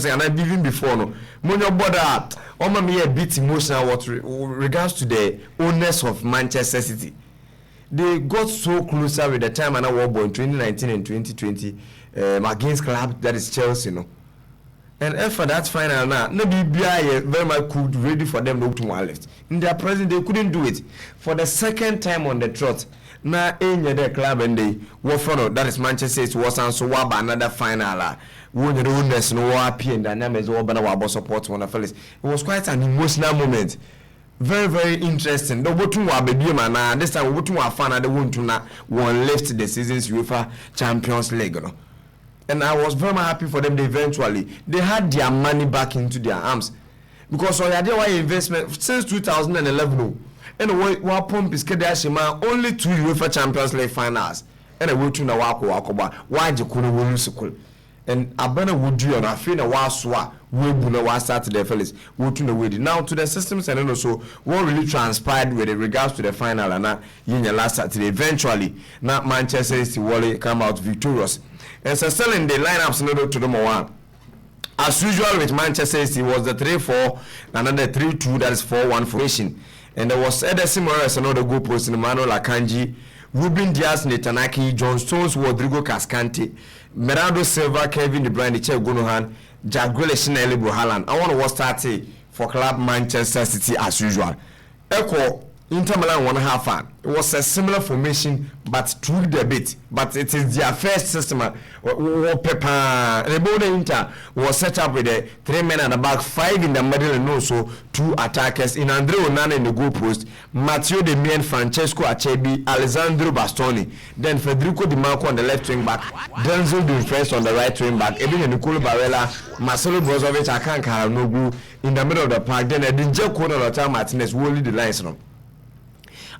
and even before no monyo border oma me a bit emotional with regards to the owners of Manchester City. They got so closer with the time and war in 2019 and 2020 against club that is Chelsea, And for that final now, no BBI very much could ready for them to left. In their present, they couldn't do it. For the second time on the trot, now in the club and they were front that is Manchester City was also another final. When the owners no happy and dynamics over support one of Felix. It was quite an emotional moment. Very, very interesting. The Wotu wa baby man this time Wotu wa fan the one to na one left the season's UEFA Champions League. And I was very happy for them. They had their money back into their arms because all their investment since 2011. And what pump is only 2 UEFA Champions League finals. And I will to na wako why you couldn't win school. And Abana would do on a fin a waswa, we will start the fellas, would to the way. Now to the systems and also what really transpired with regards to the final and not in the last Saturday. Eventually, not Manchester City will come out victorious. And so still in the lineups to the one. As usual with Manchester City was the 3-4, another 3-2, that is 4-1 formation. And there was Ederson Morales, another goal post in Emmanuel Akanji, Ruben Diaz, Netanaki, John Stones, Rodrigo Cascante, Bernardo Silva, Kevin De Bruyne, Che Gunohan, Jack Grealish, and Eli Haaland. I want to start for club Manchester City as usual. Echo Inter Milan 1.5 fan. It was a similar formation, but tweaked a bit. But it is their first system. The Inter was set up with 3 men at the back, 5 in the middle, and also 2 attackers in Andrea Onana in the goal post, Matteo De Mien, Francesco Acerbi, Alessandro Bastoni, then Federico Di Marco on the left wing back, Denzel Dumfries on the right wing back, Ebin Nicolo Barella, Marcelo Brozovic, Akan Karanoglu in the middle of the park, then Edinje Kona Lautaro Martinez will lead the lines.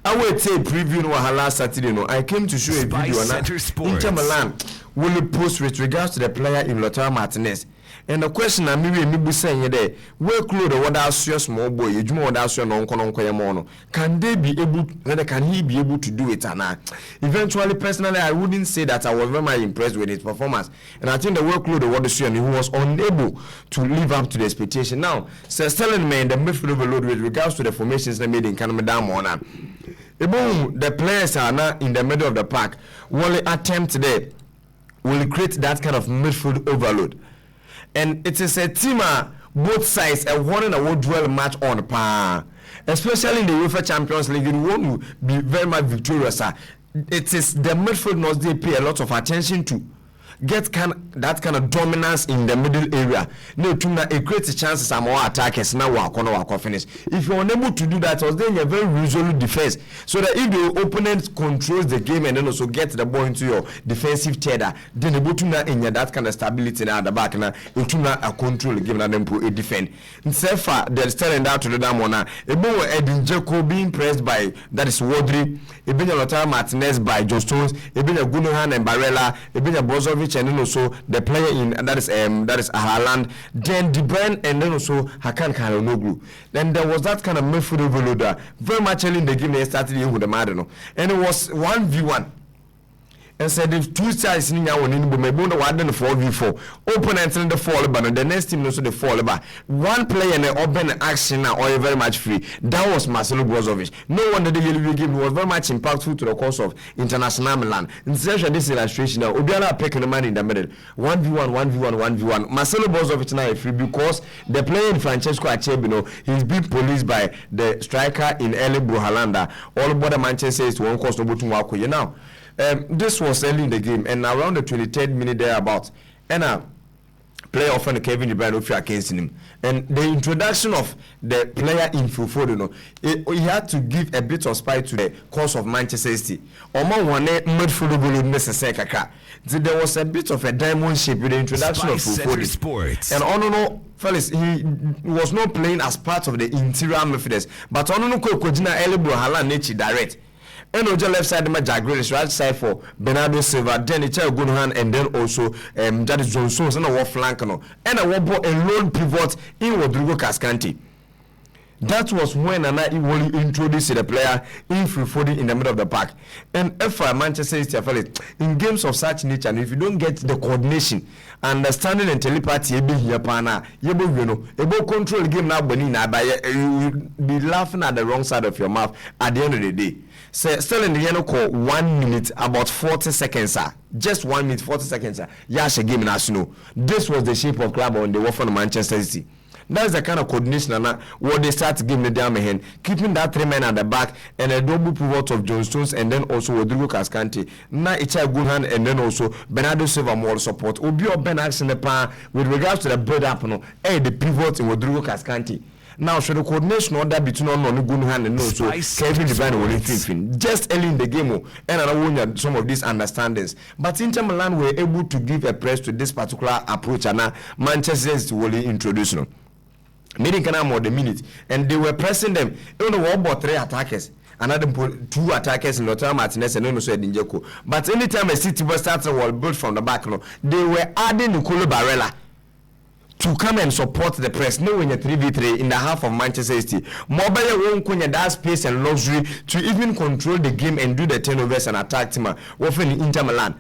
I will say preview no last Saturday. No, I came to show a video on Inter Milan will post with regards to the player in Lautaro Martinez. And the question I'm maybe saying there, where close the what small boy, you do no can they be able, can he be able to do it? And eventually, personally, I wouldn't say that I was very much impressed with his performance. And I think the workload of what the and he was unable to live up to the expectation. Now, Sir Sterling in the midfield overload with regards to the formations they made in Canada. The players are now in the middle of the park. Will attempt today will create that kind of midfield overload. And it is a team both sides a one and a one duel match on par. Especially in the UEFA Champions League, you want to be very much victorious. It is the midfield must they pay a lot of attention to. Get that kind of dominance in the middle area. No, it creates chances and more attackers now walk finish. If you're unable to do that, then you're very resolute defense. So that if the opponent controls the game and then also get the ball into your defensive tether, then the bottom in that kind of stability now at the back now, it a control the game and then put a defend. And so far, they're telling that to the Damona. Ebo Edin Dzeko being pressed by that is Rodri, Ebenya Lautaro Martinez by John Stones, Ebenya Gunohan and Barella, Ebenya Brozovic, and then also the player in that is Haaland, then De Bruyne, and then also Hakan Kalhanoglu. Then there was that kind of midfield overloader very much early in the game. They started with the Madino, and it was 1v1. And said if 2 sides in your own, but my bone was then 4v4. Opponents in the fall, but the next team also the fall. But one player in the open action now, or very much free. That was Marcelo Brozovic. No wonder the yellow game was very much impactful to the course of international Milan. Instead of this illustration now, Obiala picking the man in the middle. 1v1. Marcelo Brozovic now free because the player in Francesco Acerbi, he's been policed by the striker in Eli Haaland. All about the Manchester is one cost over to Wako. You know. This was early in the game, and around the 23rd minute thereabouts, and player often Kevin De Bruyne against him, and the introduction of the player in Foforo, he had to give a bit of spite to the cause of Manchester City. Omo one midfield necessary kaka. There was a bit of a diamond shape with the introduction of Foforo, and Onono fellas, he was not playing as part of the interior midfielders, but Onono Kojina Elibro Haaland nature direct. And on the left side, my Jack Grealish, right side for Bernardo Silva, then it's a good hand, and then also that is Johnson and a war flank, and a one a lone pivot in Rodrigo Cascante. That was when Nana Iwoli introduced the player in free floating in the middle of the park. And if Manchester City in games of such nature, and if you don't get the coordination, understanding and telepathy, you be control the game now, but you be laughing at the wrong side of your mouth at the end of the day. So still in the yellow call 1 minute about 40 seconds, sir. Just 1 minute 40 seconds, sir. Yash game in Arsenal. This was the shape of club on the war from Manchester City. That's the kind of coordination and what they start giving the damn hand, keeping that 3 men at the back and a double pivot of John Stones and then also Rodrigo Cascante. Now it's a good hand and then also Bernardo Silva more support. Obi or Ben Action the pan with regards to the build up, the pivot in Rodrigo Cascante. Now, so the coordination order between on good hand and also Kevin De Bruyne will influence just early in the game and I won some of these understandings. But Inter Milan were able to give a press to this particular approach and now Manchester City will introduce them. Meeting can more the minute and they were pressing them. You know what about 3 attackers? Another 2 attackers in Lautaro Martinez and also Edinjeko. But anytime a City was starting wall built from the back, they were adding Nicolo Barella to come and support the press. No when you're 3v3 in the half of Manchester City. Mobile won't when that space and luxury to even control the game and do the turnovers and attack team. Often in Inter Milan.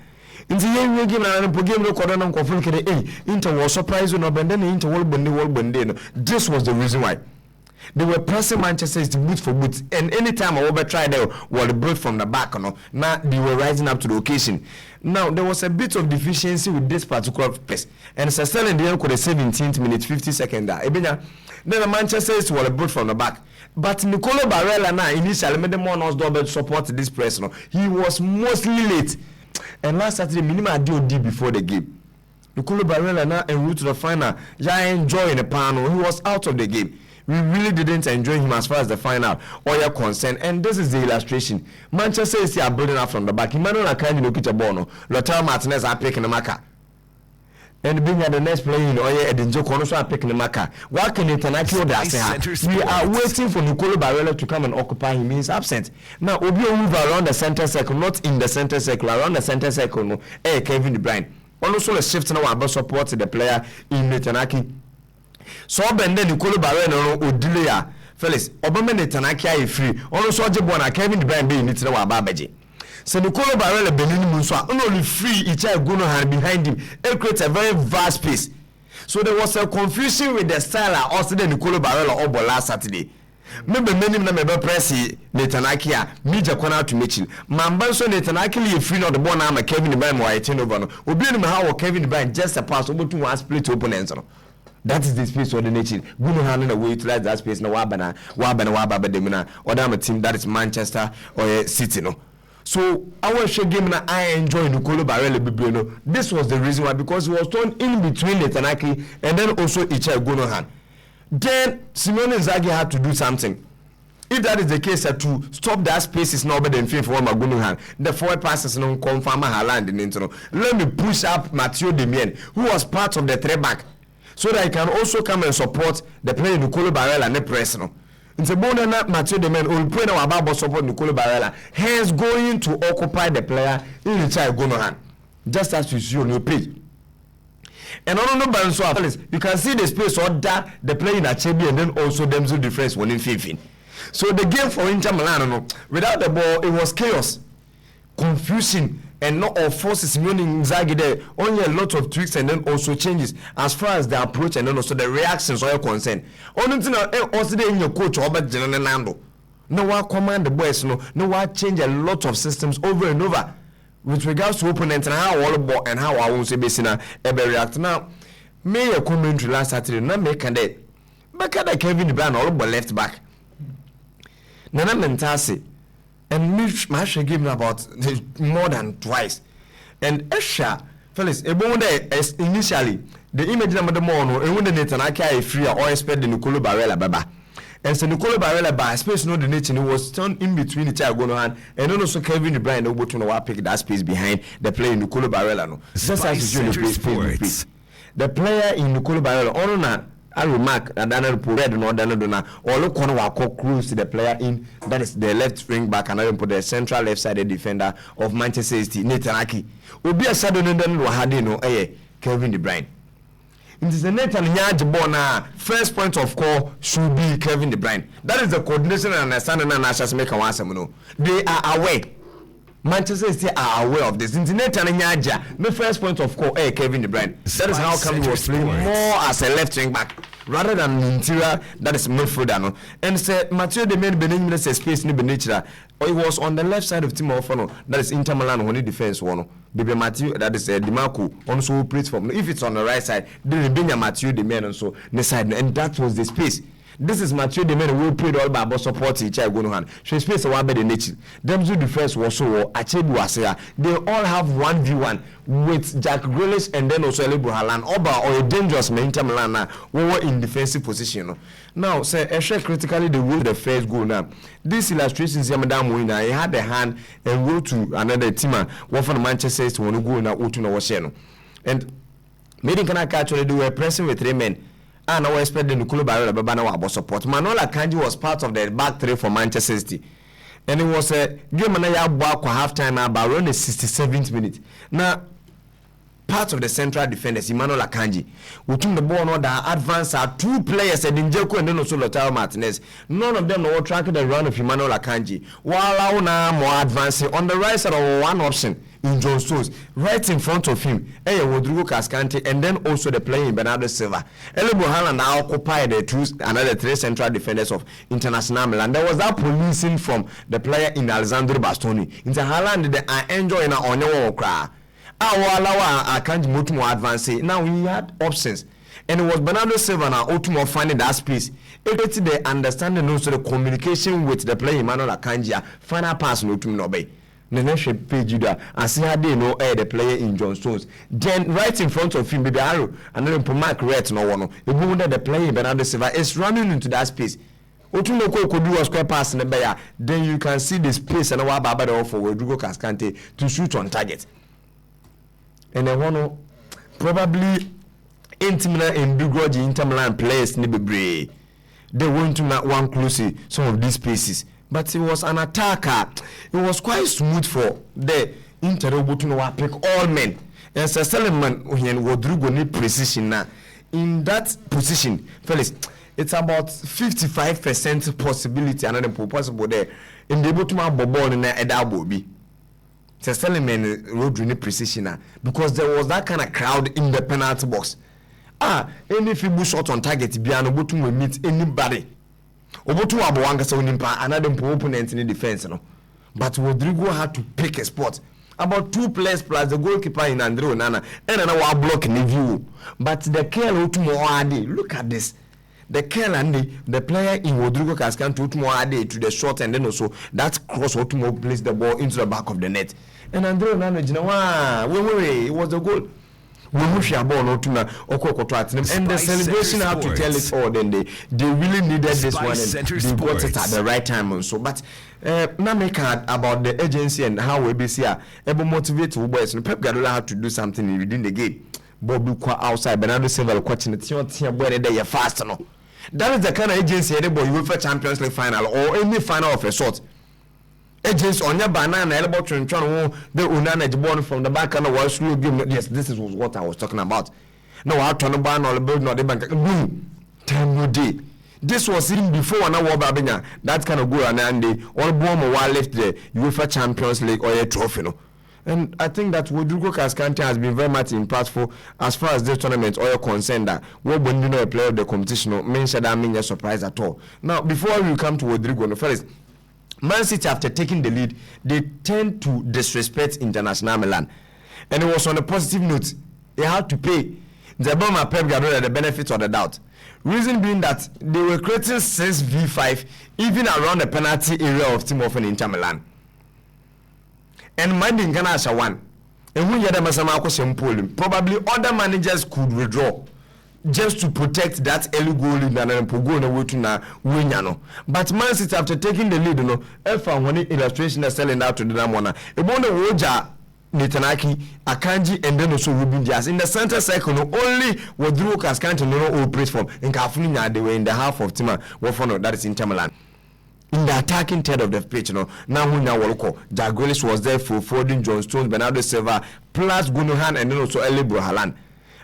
In the game game no corner conflict Inter was surprised no but then Inter world bond. This was the reason why. They were pressing Manchester City boot for boot, and anytime I ever tried they were built from the back, now they were rising up to the occasion. Now there was a bit of deficiency with this particular pace, and it's still in the end for the 17th minute, 50 seconds. Then the Manchester City were built from the back, but Nicolo Barella now initially made the more double support this press. He was mostly late, and last Saturday minimum DOD before the game. Nicolo Barella now en route to the final. Yeah, enjoying the panel. He was out of the game. We really didn't enjoy him as far as the final or your concern. And this is the illustration. Manchester City are building up from the back. Emmanuel Akanji no kitcha bono. Lautaro Martinez are picking the marker. And being at the next play in Oye Edinjoko also are picking the marker. What can Itanaki or the we are waiting for Nicolo Barella to come and occupy him. He is absent. Now Obio move around the center circle, not in the center circle, around the center circle. No, Kevin De Bruyne. Also a shift now about support the player in Itanaki. So bende Nicolo Barella no odile Felix Obama Netanaki are free also Jebona Kevin De Bruyne be nitna wa babaje so Nicolo Barella benin mu so only free each gono hand behind him it creates a very vast space. So there was a confusion with the style also the Nicolo Barella obo last Saturday. Remember many na mebe press Netanaki a media corner to Mitchell Mamba so Netanaki le free not the ball na Kevin De Bruyne wa turn over no obi no how Kevin De Bruyne just a pass over to one split opponents no. That is the space for the nation. We know how to utilize that space. No wabana demina. Or damn team that is Manchester or City. No. So our show game na I enjoy Nicolo Barella Bibiano. This was the reason why, because he was thrown in between Netanaki and then also Icha Gunohan. Then Simone Inzaghi had to do something. If that is the case, to stop that space is not better than 5 Magunuhan. The 4 passes no confirm Haaland in Intro. Let me push up Mathieu Demien, who was part of the 3 back. So that he can also come and support the player Nicolo Barella and the press. It's a bonus Mathieu Demien will play now about support Nicolo Barella. Hence going to occupy the player in the child Gunohan. Just as you see on your page. And on the balance of you can see the space or that the player in Achebi and then also Demzo difference when in 15. So the game for Inter Milan, without the ball, it was chaos, confusion. And not all forces meaning Inzaghi there, only a lot of tweaks and then also changes as far as the approach and then also the reactions or your concern. Only thing also in your coach Robert Nando. No one command the boys, no one change a lot of systems over and over with regards to opponents and how all about and how I won't say basically ever react. Now, may a commentary last Saturday, not make a day. But Kevin De Bruyne all about left back. Nana Mentasi. And Masha gave me about more than twice. And Esha, Felix, initially, the image number the mono, and when the Netanaki free or expect the Nicolo Barella Baba. And so Nicolo Barella by space no the nature was turned in between the Chagonohan and then also Kevin De Bruyne able to pick that space behind the player in Nicolo Barella. No. Just as you the the player in Nicolo Barella, or I remark that Daniel Pured no Dana or look on our cruise to the player in that is the left wing back and I put the central left sided defender of Manchester City, Netanaki. Will be a sudden and then Wahadino, Kevin De Bruyne. It is the net and Yajibona. First point of call should be Kevin De Bruyne. That is the coordination and understanding and Ashas make a once. They are aware. Manchester City are aware of this. Internet and Yaja, the first point of call, Kevin De Bruyne. That is how come he was playing more as a left wing back rather than interior. That is midfielder. And say Mathieu de Mene Benin says space in Benichira. Or he was on the left side of Timo Fono. That is Inter Milan when he defends one. Baby Mathieu, that is Dimarco, also plays for. If it's on the right side, then Benya Mathieu de Mene also the side, and that was the space. This is Mathieu de Mene who played all by support each other going on. So space one by the nature. Them two defense was so Achebu Asea. They all have 1v1 with Jack Grealish and then also Elibu Haaland. Oba or a dangerous Inter Milan who were in defensive position. Now, say Eshe critically the rule the first goal now. This illustration is Madam Winner. He had the hand and wrote to another team. One from Manchester City to go now to Washington. And made in Canada actually they were pressing with 3 men. And I was expecting Nicolo Barella Babana about support. Manola Kanji was part of the back 3 for Manchester City. And it was a game back for half time now, but around the 67th minute. Now, part of the central defenders, Emmanuel Akanji, who took the ball on the advance are 2 players, Edinjeko and then also Lautaro Martinez. None of them were tracking the run of Emmanuel Akanji. While now more advancing on the right side of one option in John Stones, right in front of him, Rodrigo Cascante, and then also the player in Bernardo Silva. Elibu Haaland now occupied another 3 central defenders of International Milan. There was that policing from the player in Alessandro Bastoni. Into Haaland, they are enjoying our own cry. I can't move more advance. Now we had options, and it was Bernardo Silva now ultimately finding that space. It's the understanding also the communication with the player Emmanuel Akanji. Final pass no to Nobe. The next page you there and see how they know the player in John Stones. Then right in front of him, baby arrow, and then Mark Red no one. The moment that the player Bernardo Silva is running into that space. Otunoko could do a square pass in the bayer. Then you can see the space and our Baba for Rodrigo Cascante to shoot on target. And I want to probably intimate and begrudge Inter Milan players ni bebre. They went to not one close some of these spaces, but it was an attacker. It was quite smooth for the Inter to pick all men. And Seleman when Rodrigo need precision now. In that position, fellas, it's about 55% possibility and then possible there. In the bottom of the ball in the elbow be. Seleman road really precision because there was that kind of crowd in the penalty box. Any feeble shot on target Biano Botum will meet anybody. Obotu Abuanga so nimpa another opponent in the defense, no. But Rodrigo had to pick a spot. About 2 players plus the goalkeeper in Andrew Nana and another block in the view. But the Kel Utumoade, look at this. The Kel and the player in Rodrigo Cascan to Utumoade to the short and then also that cross Utumo placed the ball into the back of the net. And Andrew Nana, you know, it was the goal. And the celebration have to tell it all. Then they really needed this one and they got it at the right time also. But now make about the agency and how we be here able motivate to boys. Pep Guardiola had to do something within the game. Bob outside Bernardo Silva watching it. You're fast, no. That is the kind of agency anybody UEFA Champions League final or any final of a sort. Agents on your banana elbow to the Unana born from the back and the wall slow game. Yes, this is what I was talking about. No, I turn the ban or the build not the bank. Boom, time no day. This was even before an hour Babina. That kind of go and they all bomb a while left the UEFA Champions League or a trophy. No? And I think that Rodrigo Cascante has been very much impactful as far as this tournament or concerned that when you know a player of the competition, no mention that mean a surprise at all. Now, before we come to Rodrigo, no, first, Man City, after taking the lead, they tend to disrespect International Milan. And it was on a positive note. They had to pay Zabama Pep Guardiola the benefit of the doubt. Reason being that they were creating 6v5 even around the penalty area of Team of Inter Milan. And Mandin Ganasha won. And when you had a Masama probably other managers could withdraw just to protect that early goal in the Winyano. But Man City, after taking the lead, one illustration is selling out to the Namona. About the Roja Netanaki, Akanji, and then also Ruben Diaz. In the center circle, only Rodrigo Cascante no praise from in Kafunya, they were in the half of Tima, that is Inter Milan. In the attacking third of the pitch, now Walko, Jack Grealish was there for Foden, John Stones, Bernardo Silva, plus Gundogan, and then also Elibu Haaland.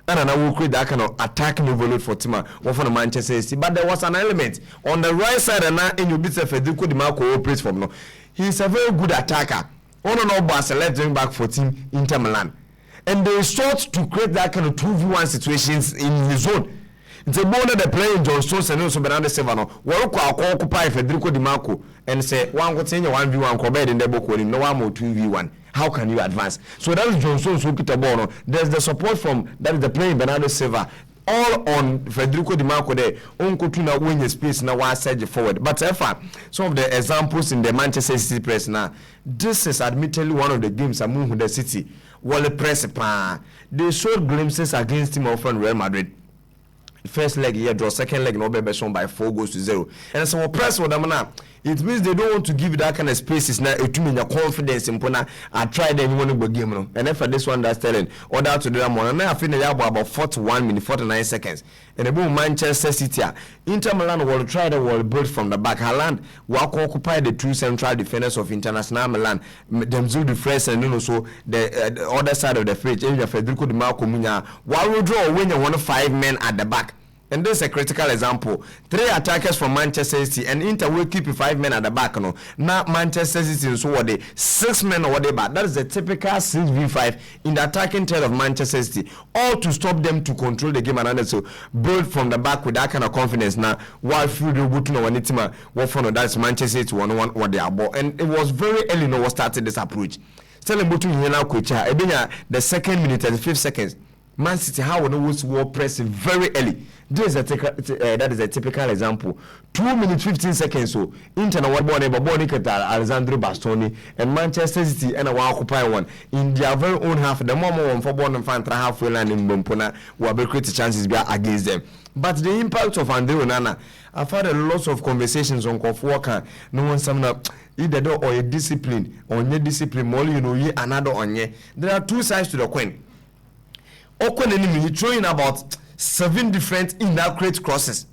and I will create that kind of attacking overload for Tima or for the Manchester City. But there was an element on the right side, and now in your bit of Federico Di Marco operates from no. He's a very good attacker. On and off Barca left wing back for team Inter Milan, and they sought to create that kind of 2v1 situations in his zone. It's a bone that they play in John Stones and also Bernardo Silva. What occupy Federico Di Marco and say one could say 1v1 Corbett in the book with him, no one more 2v1. How can you advance? So that is John Stones who put the ball. There's the support from that is the playing Bernardo Silva. All on Federico Di Marco there. Uncle Tuna win his space now one surge forward. But some of the examples in the Manchester City press now. This is admittedly one of the games among the city. While the press they showed glimpses against him of Real Madrid. First leg here draw, second leg no be shown by 4-0. And so press with them now. It means they don't want to give that kind of spaces now to mean your confidence in Pona. I tried them one go game no. And then for this one that's telling order to do that one. And I feel about 41 minutes, 49 seconds. And the Manchester City, Inter Milan will try the wall build from the back. Haaland will occupy the two central defenders of International Milan. Them Zul the Fresh and also the other side of the pitch. And Federico Di Marco Munya. While we draw when you want 5 men at the back. And this is a critical example. 3 attackers from Manchester City and Inter will keep 5 men at the back. No, now Manchester City so what they 6 men or what they back. That is the typical 6v5 in the attacking third of Manchester City. All to stop them to control the game and so build from the back with that kind of confidence. Now, while few booking on it, what for that's Manchester City 1-1 what they are ball. And it was very early no started this approach. Telling Butu here now coach the second minute and 5 seconds. Man City how would always war pressing very early. This is that is a typical example. 2 minutes 15 seconds so Inter what born Alessandro Bastoni and Manchester City and a occupy one in their very own half. The moment one for born and fan halfway line in Bompona will be creating chances be against them. But the impact of Andre Onana, I've had a lot of conversations on Kof Walker. No one sum up either door or a discipline or your discipline more you know ye another on ye. There are two sides to the coin. Okwen enemy throwing about 7 different inaccurate crosses.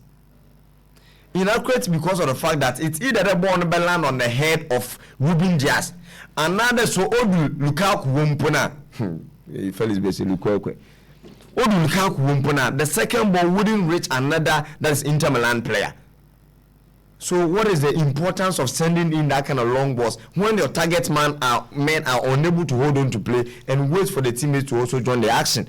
Inaccurate because of the fact that it's either the ball land on the head of Ruben Dias, another so Odu Lukaku Wumpuna. Felix basically Odu Lukaku Wumpuna. The second ball wouldn't reach another that's Inter Milan player. So what is the importance of sending in that kind of long balls when your target men are unable to hold on to play and wait for the teammates to also join the action?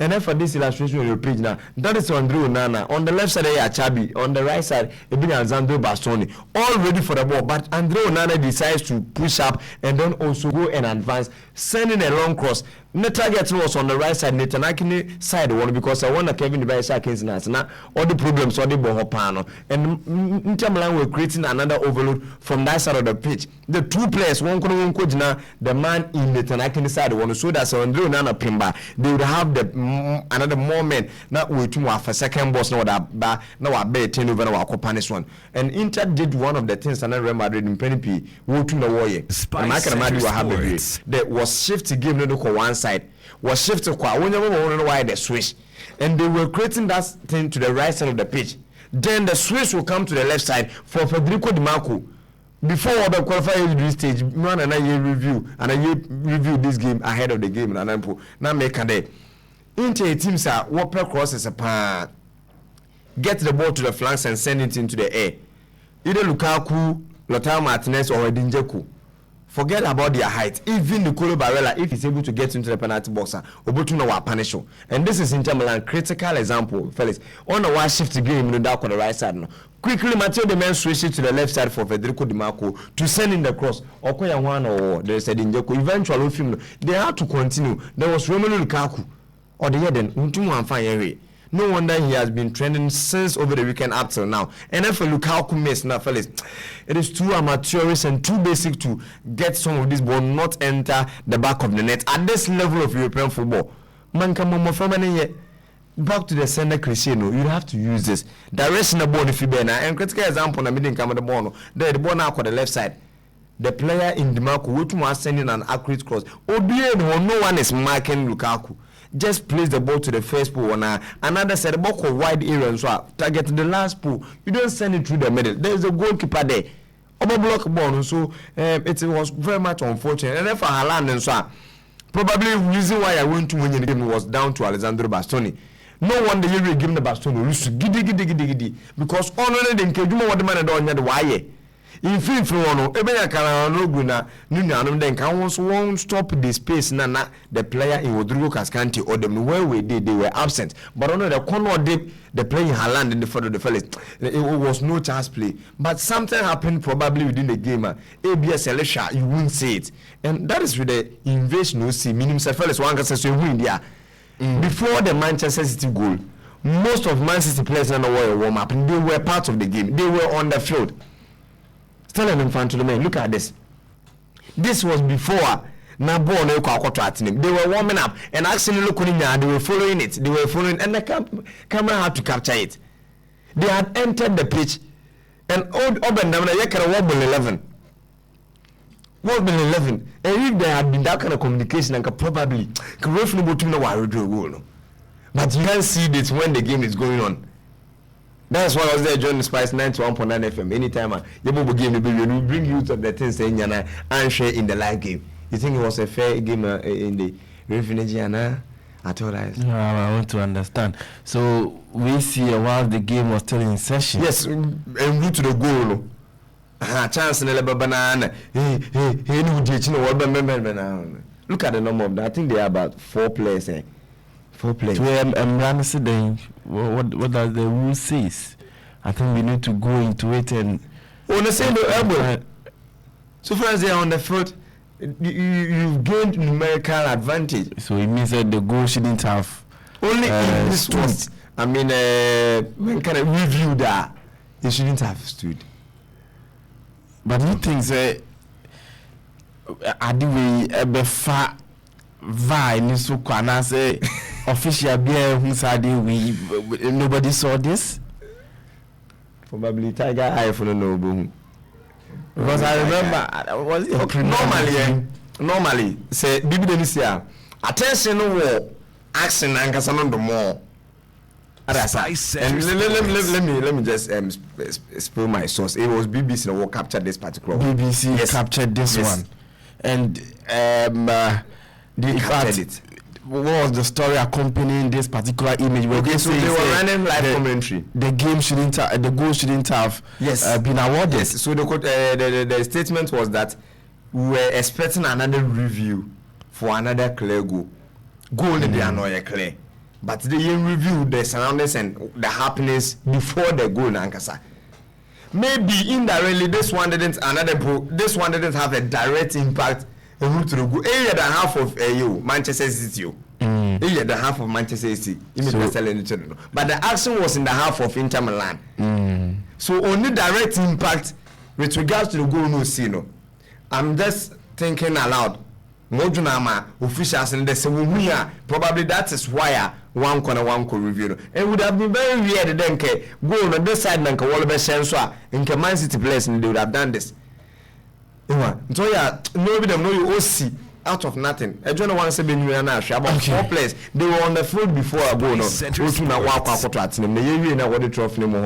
And then for this illustration on your page now, that is Andre Onana. On the left side, Chabi. On the right side, Alessandro Bastoni. All ready for the ball. But Andre Onana decides to push up and then also go and advance, sending a long cross. The target was on the right side, Netanakini side one because I want to Kevin the right side against us. Now all the problems all the ball and Inter Milan were creating another overload from that side of the pitch. The two players, one coach now, the man in the Netanakini side one, so that's Andre Onana Pimba. They would have the another moment now we to have a second boss now that now a better turnover now a punish one. And Inter did one of the things and then Real Madrid in Penny P wo to the warrior. And I can imagine what happened. There was shift to give no one side. Was shifted quite when you know why they switch. And they were creating that thing to the right side of the pitch. Then the switch will come to the left side for Federico Di Marco. Before the qualifier stage, man and I review this game ahead of the game and I'm now make a day. Inter teams are what per crosses a get the ball to the flanks and send it into the air. Either Lukaku, Lautaro Martinez or Edinjeku. Forget about their height. Even Nicolo Barella, if he's able to get into the penalty box, Obotuno will punish you. And this is Inter Milan critical example, fellas. On a one shift game, no doubt on the right side. No. Quickly, Matteo the man switched to the left side for Federico Di Marco to send in the cross. Okoya one or there is Edinjeku. Eventually, they had to continue. There was Romelu Lukaku. Or the Eden, Untumu and Fire. No wonder he has been trending since over the weekend up till now. And then for Lukaku miss now, fellas, it is too amateurish and too basic to get some of this ball not enter the back of the net at this level of European football. Man, come on, back to the center cliche, no, you have to use this. Direction the ball if you better. And critical example, I didn't come on the ball. There, the ball now on the left side. The player in Di Marco, which was sending an accurate cross. No one is marking Lukaku. Just place the ball to the first pool and another set the ball for wide area and so target the last pool. You don't send it through the middle. There is a goalkeeper there. Over block ball, so it was very much unfortunate. And then for Haaland and so Probably the reason why I went to win the game was down to Alessandro Bastoni. No wonder you give him the Bastoni. Giddy. Because only the Nkejuma what the man don't know why. In free for one, Ebenya Kalano Guna, Nunanum then won't stop the space. Nana, the player in Rodrigo Cascante or them where we did, they were absent. But only the corner dip, the player in Haaland in the front of the fellas. It was no chance play. But something happened probably within the game. ABS Elisha, you won't see it. And that is with the invasion, no see, minimum fellas one can say win there. Before the Manchester City goal, most of Man City players in the world warm up and they were part of the game. They were on the field. Telling them fan to the man, look at this. This was before they were warming up and actually looking at they were following it. They were following and the camera had to capture it. They had entered the pitch and old Obendam Yakara 11. And if there had been that kind of communication, and probably but you can't see this when the game is going on. That's why I was there joining Spice 91.9 FM. Anytime you game, we bring you to the things saying and share in the live game. You think it was a fair game in the Refugiana at all? No, I want to understand. So we see while the game was still in session. Yes, and route to the goal. Chance in the banana. Look at the number of that. I think they are about 4 players. 4 players. What does the rule says? I think we need to go into it and. On the same elbow. So far as they are on the foot, you've gained numerical advantage. So it means that the goal shouldn't have. Only in this one. I mean, when can I review that? It shouldn't have stood. But you think say adiwe ebefa vai ni so kwana say official bia who said we nobody saw this? Probably Tiger Eye for no boom. Because I remember was it normally say bibi this year attention no action and kasano do more. Let me just spill my source. It was BBC that will capture this particular one. BBC captured this one, and they captured it. What was the story accompanying this particular image? Okay, so they were running live commentary. The game shouldn't have, the goal shouldn't have been awarded. Yes. So the statement was that we were expecting another review for another clear goal. Goal they are not clear. But they review the surroundings and the happenings before the goal Nankasa. Maybe indirectly this one didn't have a direct impact on to the goal. The half of Manchester City. The half of Manchester City. But the action was in the half of Inter Milan. So only direct impact with regards to the goal no see no. I'm just thinking aloud. Mojunama officials and they say probably that is why one could review. It would have been very weird then go on this side and Wallabes Sensor in Man City players and they would have done this. So yeah, nobody them know you all see out of nothing. I don't want to say about 4 players. They were on the field before I go no. The trophy no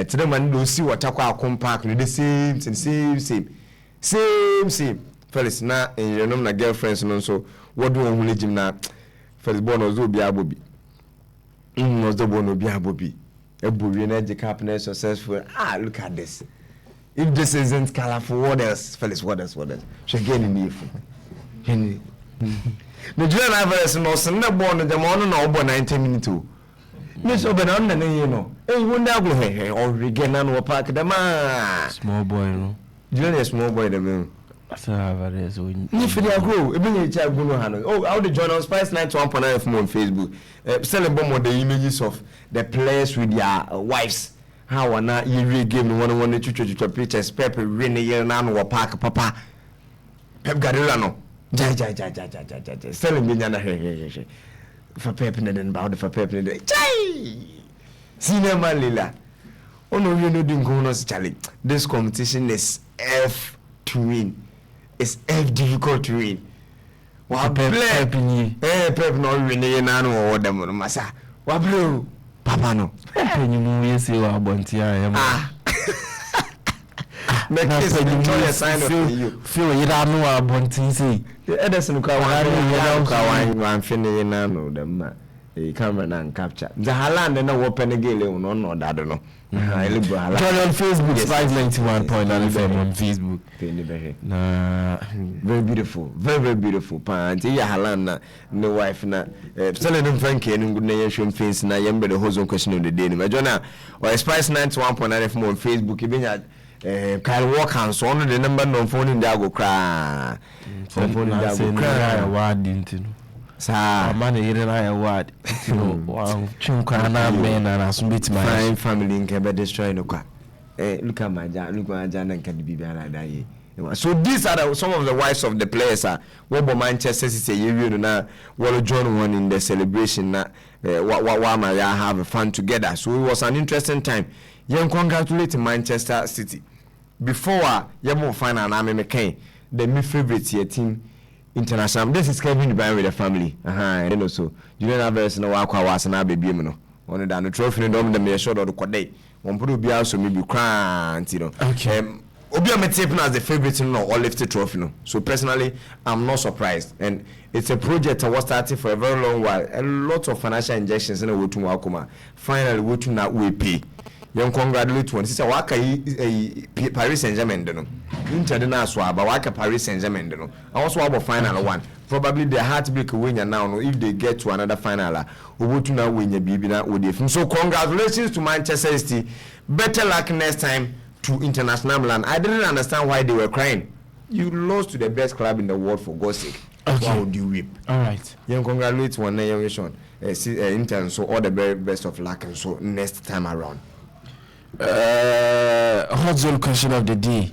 today man do see what akwa compact the same fellas na you know na girlfriends no so what do on gym na fellas born ozo bi abobi ozo born obi abobi ebori na je happiness successful look at this. If this isn't colorful, what else fellas, what else should get in the Henry the Julian Alvarez no so na born the morning no born 90 minutes. Miss Obenon, you know, won't go here or regain and park the man. Small boy, no. Julian, small boy, the moon. If they grow, even a child will know. Oh, how the join on Spice 91.9 FM on Facebook. Selling bomb of the images of the players with their wives. How are not you game one to pictures, PEP, rainy year, and park, papa. Pep Gadulano. Jai. Selling me, for Pep and bound for Pep and Cinema Lila. Oh no, you know, didn't go on Charlie. This competition is F to win. It's F difficult to win. What Pep no winning or what them massa. What blue? Papa no. You know, you see what Bontia. Make case enjoy a sign of you. Feel you don't know about things. Edison kwa one finish na no them camera and capture. The Haaland na open again no that no. Join on Facebook, yes. 591.9 FM on Facebook. Very beautiful, very beautiful. Parent, yeah, Haaland no wife na. Selling them Frankie and good name show face na yembe the whole question of the day. My Jonah or Spice 91.9 FM on Facebook. Even Kyle Walker and so on the number no phone in Dago cry. Phone in Dago cry. Award into. Sa money here na award. Wow, chunka na men and asubit my fine family in Quebec destroy no kwa. Look at my jam, look at my jam and can be like that. So these are some of the wives of the players. What Manchester City you na will join one in the celebration na what have fun together. So it was an interesting time. You congratulate Manchester City. Before you move final na me McCain, my favorite team international. This is Kevin Dubai with the family. And also you don't have verse no wakwa was na baby no. One da no trophy no dom dem show do kwade. One put be also maybe cry, you know. Okay. Obi am taking as the favorite no or lifted trophy no. So personally I'm not surprised, and it's a project that was starting for a very long while. A lot of financial injections in the way to Wakuma. Finally we to now we pay. Young congratulate one. Sister waka Paris Saint-Germain no. Inter na so aba waka Paris Saint-Germain no. I also about final one. Probably the heartbreak winner now no if they get to another final we to now win your baby na with them. So congratulations to Manchester City. Better luck next time to International Milan. I didn't understand why they were crying. You lost to the best club in the world, for God's sake. Okay. Why would you weep? All right. You congratulate one young Inter, so all the very best of luck and so next time around. Hot zone question of the day.